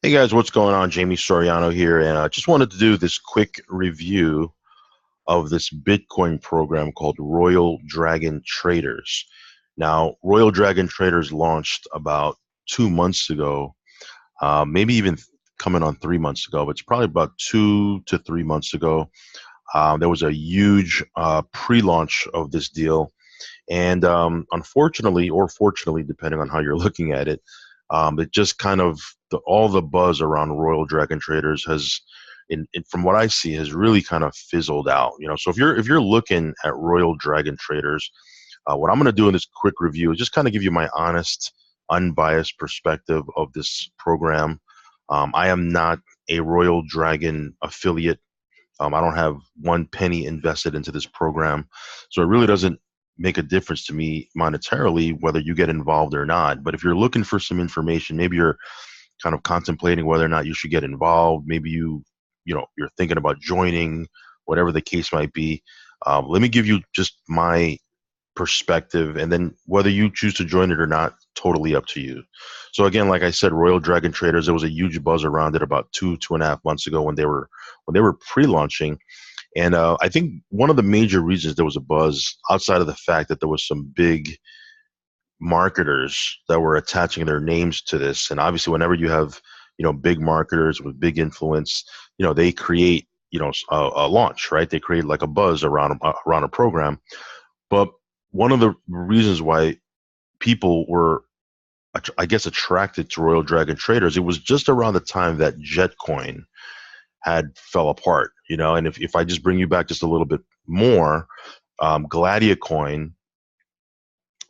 Hey guys, what's going on? Jamie Soriano here, and I just wanted to do this quick review of this Bitcoin program called Royal Dragon Traders. Now, Royal Dragon Traders launched about 2 months ago, maybe even coming on 3 months ago, but it's probably about 2 to 3 months ago. There was a huge pre-launch of this deal, and unfortunately, or fortunately, depending on how you're looking at it, it just kind of all the buzz around Royal Dragon Traders has, from what I see, has really kind of fizzled out. So if you're looking at Royal Dragon Traders, what I'm going to do in this quick review is just kind of give you my honest, unbiased perspective of this program. I am not a Royal Dragon affiliate. I don't have one penny invested into this program, so it really doesn't make a difference to me monetarily whether you get involved or not. But if you're looking for some information, maybe you're kind of contemplating whether or not you should get involved, maybe you're thinking about joining, whatever the case might be. Let me give you just my perspective, and then whether you choose to join it or not, totally up to you. So again, like I said, Royal Dragon Traders, there was a huge buzz around it about 2.5 months ago when they were pre-launching. And I think one of the major reasons there was a buzz, outside of the fact that there was some big marketers that were attaching their names to this, and obviously whenever you have big marketers with big influence, they create a launch, right? They create like a buzz around a program. But one of the reasons why people were, I guess, attracted to Royal Dragon Traders, it was just around the time that Jetcoin had fell apart, and if I just bring you back just a little bit more, Gladia Coin,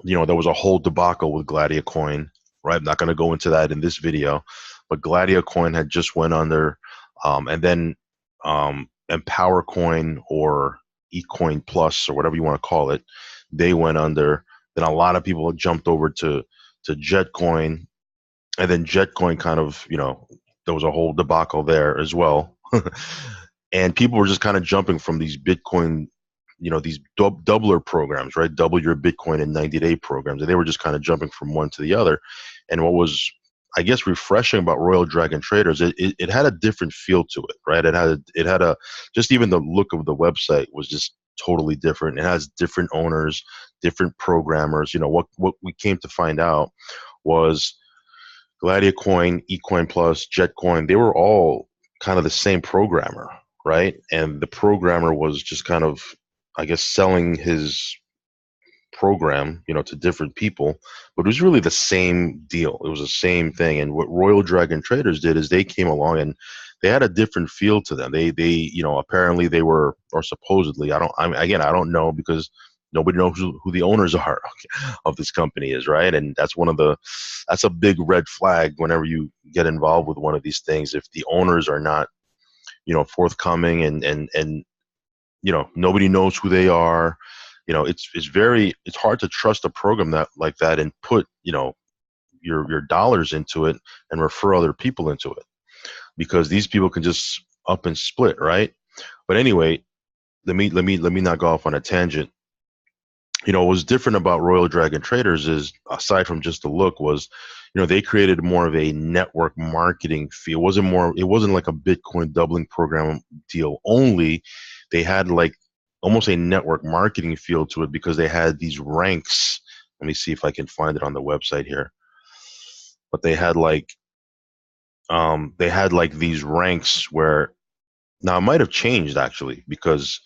there was a whole debacle with Gladia Coin, right? I'm not going to go into that in this video, but Gladia Coin had just went under, and then Empower Coin, or eCoin Plus, or whatever you want to call it, they went under. Then a lot of people jumped over to Jetcoin, and then Jetcoin kind of, there was a whole debacle there as well. And people were just kind of jumping from these Bitcoin, these doubler programs, right? Double your Bitcoin in 90-day programs. And they were just kind of jumping from one to the other. And what was, I guess, refreshing about Royal Dragon Traders, it had a different feel to it, right? It had just even the look of the website was just totally different. It has different owners, different programmers. What we came to find out was Gladia Coin, eCoin Plus, Jetcoin, they were all kind of the same programmer, right? And the programmer was just kind of, I guess, selling his program, to different people, but it was really the same deal. It was the same thing. And what Royal Dragon Traders did is they came along and they had a different feel to them. They apparently they were, or supposedly, I don't know, because nobody knows who the owners are of this company is, right? And that's a big red flag whenever you get involved with one of these things. If the owners are not, forthcoming, and nobody knows who they are, it's hard to trust a program that like that and put, your dollars into it and refer other people into it, because these people can just up and split, right? But anyway, let me not go off on a tangent. What was different about Royal Dragon Traders is, aside from just the look, was, they created more of a network marketing fee. It wasn't like a Bitcoin doubling program deal only. They had like almost a network marketing feel to it, because they had these ranks. Let me see if I can find it on the website here. But they had like these ranks where, now it might have changed actually, because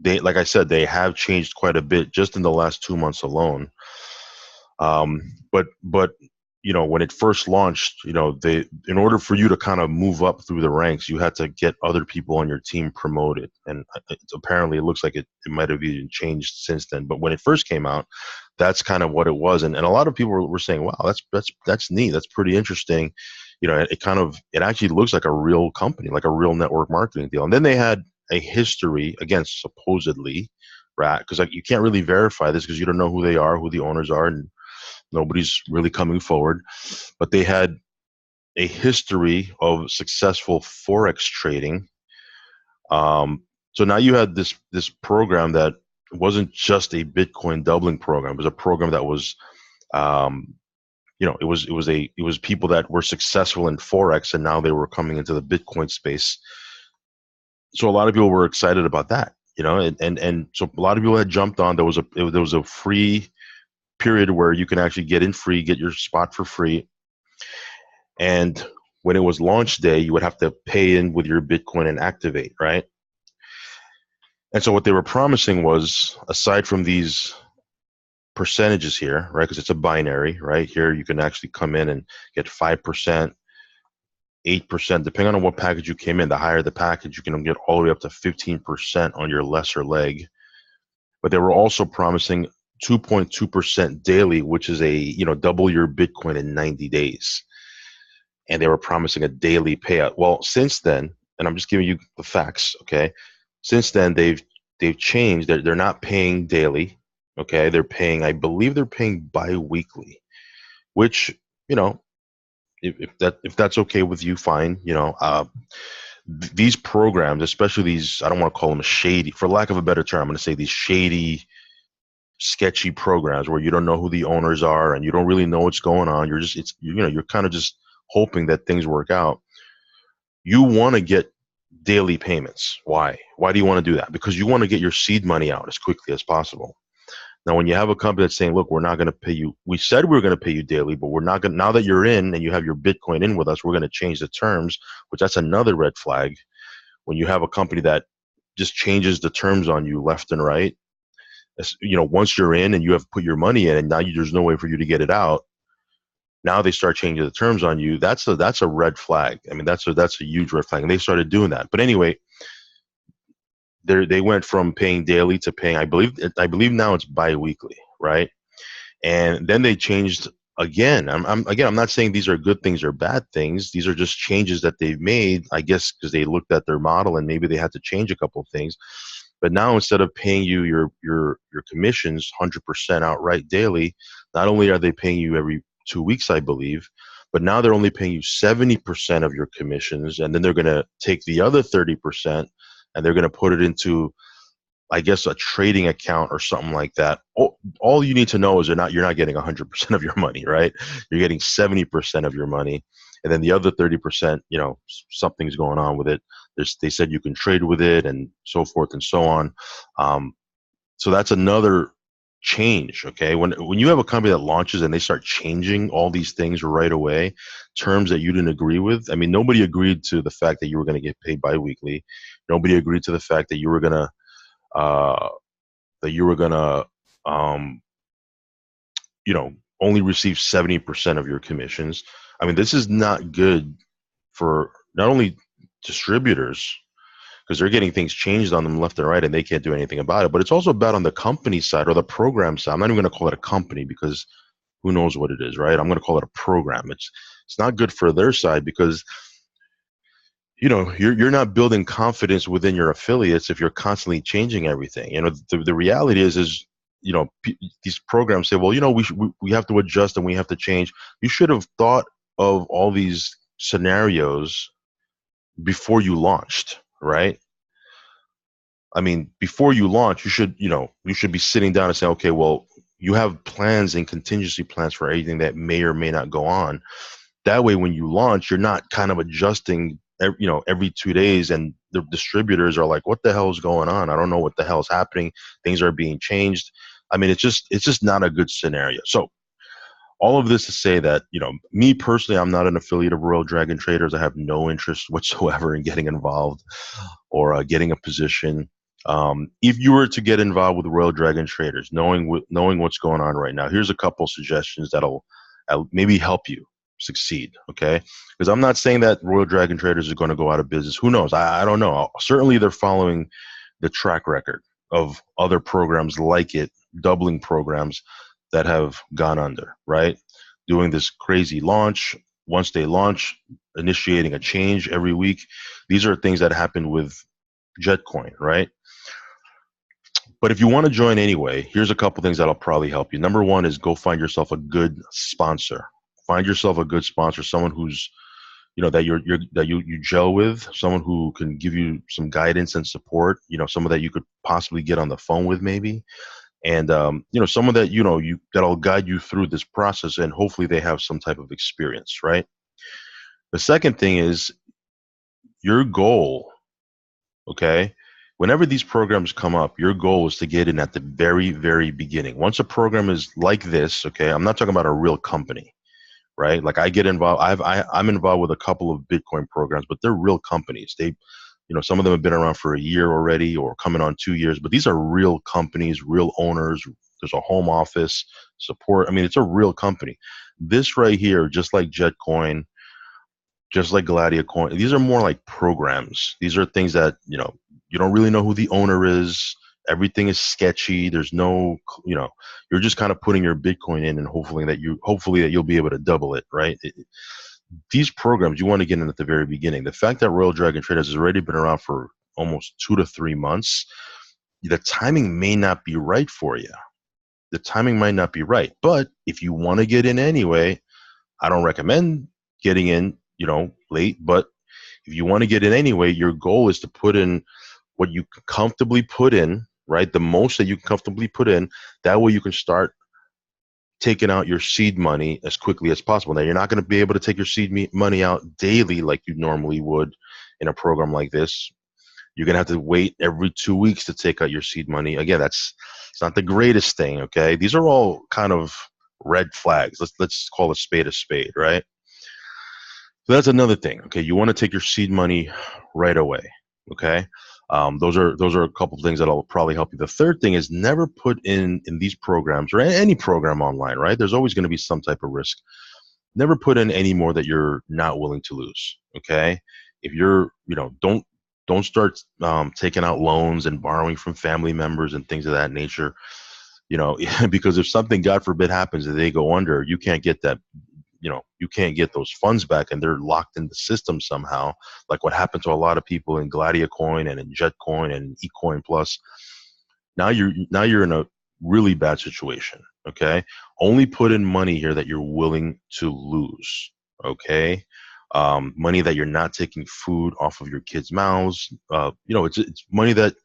like I said, they have changed quite a bit just in the last 2 months alone. But when it first launched, in order for you to kind of move up through the ranks, you had to get other people on your team promoted. And apparently it looks like it might have even changed since then. But when it first came out, that's kind of what it was. And a lot of people were saying, wow, that's neat. That's pretty interesting. It actually looks like a real company, like a real network marketing deal. And then they had a history, again, supposedly, right? Because you can't really verify this, because you don't know who they are, who the owners are, and nobody's really coming forward. But they had a history of successful forex trading. So now you had this program that wasn't just a Bitcoin doubling program. It was a program that was, it was people that were successful in forex, and now they were coming into the Bitcoin space. So a lot of people were excited about that, and so a lot of people had jumped on. There was a free period where you can actually get in free, get your spot for free. And when it was launch day, you would have to pay in with your Bitcoin and activate, right? And so what they were promising was, aside from these percentages here, right, because it's a binary, right? Here you can actually come in and get 5%, 8%, depending on what package you came in. The higher the package, you can get all the way up to 15% on your lesser leg. But they were also promising 2.2% daily, which is double your Bitcoin in 90 days. And they were promising a daily payout. Well, since then, and I'm just giving you the facts, okay? Since then, they've changed. They're not paying daily, okay? I believe they're paying bi-weekly, which, if that's okay with you, fine. These programs, especially these, I don't want to call them shady, for lack of a better term, I'm going to say these shady, sketchy programs where you don't know who the owners are and you don't really know what's going on. You're kind of just hoping that things work out. You want to get daily payments. Why? Why do you want to do that? Because you want to get your seed money out as quickly as possible. Now, when you have a company that's saying, look, we're not going to pay you, we said we were going to pay you daily, but we're not going to, now that you're in and you have your Bitcoin in with us, we're going to change the terms, which that's another red flag. When you have a company that just changes the terms on you left and right, once you're in and you have put your money in and now there's no way for you to get it out, now they start changing the terms on you. That's a red flag. I mean, that's a huge red flag. And they started doing that. But anyway, they went from paying daily to paying, I believe now it's bi-weekly, right? And then they changed again. I'm not saying these are good things or bad things. These are just changes that they've made, I guess, because they looked at their model and maybe they had to change a couple of things. But now, instead of paying you your commissions 100% outright daily, not only are they paying you every 2 weeks, I believe, but now they're only paying you 70% of your commissions, and then they're going to take the other 30% and they're going to put it into, I guess, a trading account or something like that. All you need to know is you're not getting 100% of your money, right? You're getting 70% of your money, and then the other 30%, something's going on with it. They said you can trade with it and so forth and so on. So that's another change. Okay, when you have a company that launches and they start changing all these things right away, terms that you didn't agree with. I mean, nobody agreed to the fact that you were going to get paid biweekly. Nobody agreed to the fact that you were going to uh, um, only receive 70% of your commissions. I mean, this is not good for not only distributors, because they're getting things changed on them left and right and they can't do anything about it, but it's also bad on the company side or the program side. I'm not even going to call it a company because who knows what it is, right? I'm going to call it a program. It's not good for their side because you're not building confidence within your affiliates if you're constantly changing everything. The reality is these programs say, well, we have to adjust and we have to change. You should have thought of all these scenarios before you launched, right? I mean, before you launch, you should be sitting down and saying, okay, well, you have plans and contingency plans for anything that may or may not go on. That way, when you launch, you're not kind of adjusting, every 2 days, and the distributors are like, what the hell is going on? I don't know what the hell is happening. Things are being changed. I mean, it's just not a good scenario. So all of this to say that, me personally, I'm not an affiliate of Royal Dragon Traders. I have no interest whatsoever in getting involved or getting a position. If you were to get involved with Royal Dragon Traders, knowing what's going on right now, here's a couple suggestions that'll maybe help you succeed. Okay, because I'm not saying that Royal Dragon Traders is going to go out of business. Who knows? I don't know. Certainly, they're following the track record of other programs like it, doubling programs that have gone under. Right, doing this crazy launch. Once they launch, initiating a change every week. These are things that happen with Jetcoin, right? But if you want to join anyway, here's a couple things that'll probably help you. Number one is go find yourself a good sponsor. Find yourself a good sponsor, someone who's, that you gel with, someone who can give you some guidance and support, someone that you could possibly get on the phone with maybe. and someone that that'll guide you through this process, and hopefully they have some type of experience, right? The second thing is your goal. Okay, whenever these programs come up, your goal is to get in at the very, very beginning. Once a program is like this, okay, I'm not talking about a real company, right? Like I get involved, I'm involved with a couple of Bitcoin programs, but they're real companies. Some of them have been around for a year already or coming on 2 years, but these are real companies, real owners. There's a home office support. I mean, it's a real company. This right here, just like Jetcoin, just like Gladio Coin, these are more like programs. These are things that, you don't really know who the owner is. Everything is sketchy. There's no, you're just kind of putting your Bitcoin in and hopefully that you'll be able to double it, right? These programs, you want to get in at the very beginning. The fact that Royal Dragon Traders has already been around for almost 2 to 3 months, the timing may not be right for you. The timing might not be right. But if you want to get in anyway, I don't recommend getting in, late. But if you want to get in anyway, your goal is to put in what you can comfortably put in, right? The most that you can comfortably put in. That way you can start taking out your seed money as quickly as possible. Now, you're not going to be able to take your seed money out daily like you normally would in a program like this. You're going to have to wait every 2 weeks to take out your seed money. Again, it's not the greatest thing, okay? These are all kind of red flags. Let's call a spade, right? So that's another thing. Okay, you want to take your seed money right away. Okay, those are a couple of things that'll probably help you. The third thing is never put in these programs or any program online. Right, there's always going to be some type of risk. Never put in any more that you're not willing to lose. Okay, if you're don't start taking out loans and borrowing from family members and things of that nature. Because if something, God forbid, happens and they go under, you can't get that. You can't get those funds back, and they're locked in the system somehow, like what happened to a lot of people in Gladio Coin and in Jetcoin and eCoin Plus. Now you're in a really bad situation. Okay, only put in money here that you're willing to lose. Okay, money that you're not taking food off of your kids' mouths. It's money that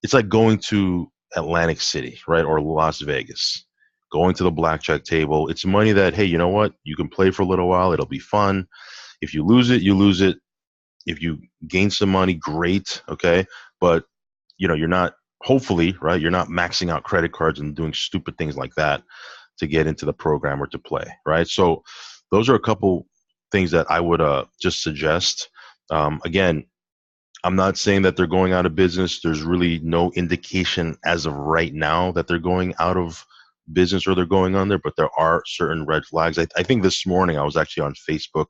it's like going to Atlantic City, right, or Las Vegas, going to the blackjack table. It's money that, hey, you know what? You can play for a little while. It'll be fun. If you lose it, you lose it. If you gain some money, great. Okay. But, you're not, hopefully, right, you're not maxing out credit cards and doing stupid things like that to get into the program or to play, right? So those are a couple things that I would just suggest. Again, I'm not saying that they're going out of business. There's really no indication as of right now that they're going out of business or they're going under, but there are certain red flags. I think this morning I was actually on Facebook.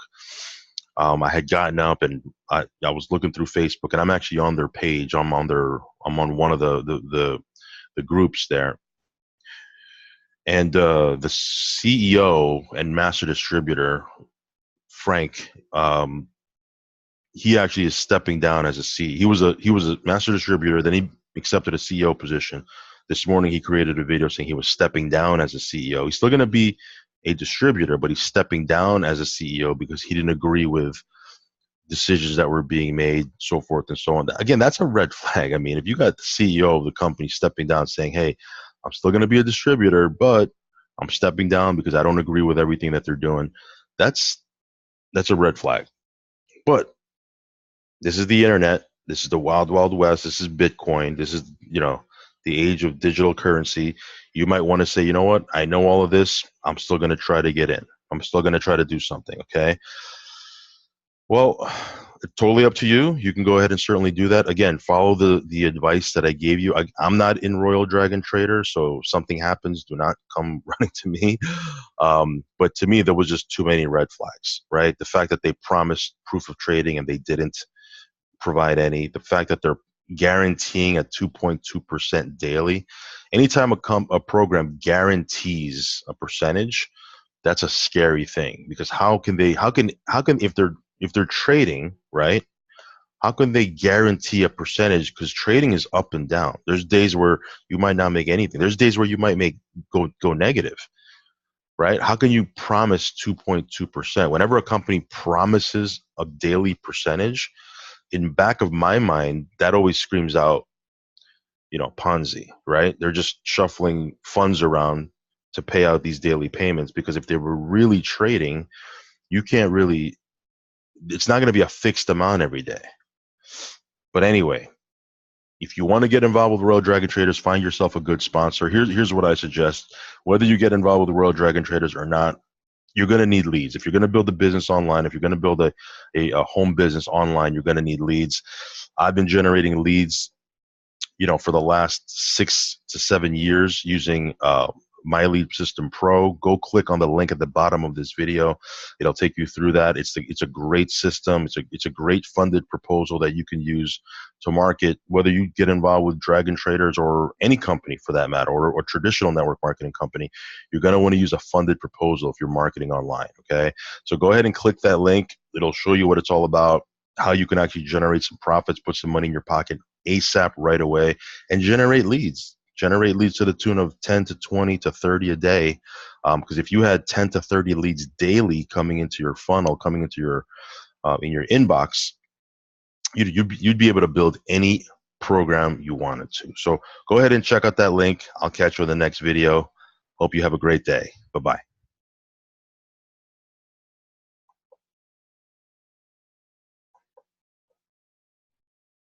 I had gotten up and I was looking through Facebook, and I'm actually on their page. I'm on one of the groups there, and the CEO and master distributor, Frank. He actually is stepping down as a CEO. He was a master distributor. Then he accepted a CEO position. This morning he created a video saying he was stepping down as a CEO. He's still going to be a distributor, but he's stepping down as a CEO because he didn't agree with decisions that were being made, so forth and so on. Again, that's a red flag. I mean, if you got the CEO of the company stepping down saying, hey, I'm still going to be a distributor, but I'm stepping down because I don't agree with everything that they're doing, that's a red flag. But this is the internet. This is the wild, wild west. This is Bitcoin. This is, the age of digital currency. You might want to say, you know what? I know all of this. I'm still going to try to get in. I'm still going to try to do something. Okay. Well, totally up to you. You can go ahead and certainly do that. Again, follow the advice that I gave you. I'm not in Royal Dragon Trader, so if something happens, do not come running to me. But to me, there was just too many red flags, right? The fact that they promised proof of trading and they didn't provide any. The fact that they're guaranteeing a 2.2% daily. Anytime a program guarantees a percentage, that's a scary thing, because how can if they're trading, right? How can they guarantee a percentage? Because trading is up and down. There's days where you might not make anything. There's days where you might go negative, right? How can you promise 2.2%? Whenever a company promises a daily percentage, in back of my mind, that always screams out, Ponzi, right? They're just shuffling funds around to pay out these daily payments, because if they were really trading, you can't really, it's not going to be a fixed amount every day. But anyway, if you want to get involved with Royal Dragon Traders, find yourself a good sponsor. Here's what I suggest. Whether you get involved with the Royal Dragon Traders or not, you're going to need leads. If you're going to build a business online, if you're going to build a home business online, you're going to need leads. I've been generating leads, for the last 6 to 7 years using My Lead System Pro. Go click on the link at the bottom of this video. It'll take you through that. It's a great system. It's a great funded proposal that you can use to market, whether you get involved with Dragon Traders or any company for that matter, or traditional network marketing company. You're going to want to use a funded proposal if you're marketing online. Okay, so go ahead and click that link. It'll show you what it's all about, how you can actually generate some profits, put some money in your pocket ASAP right away, and generate leads. Generate leads to the tune of 10 to 20 to 30 a day. Because if you had 10 to 30 leads daily coming into your funnel, coming into your in your inbox, you'd be able to build any program you wanted to. So go ahead and check out that link. I'll catch you in the next video. Hope you have a great day. Bye-bye.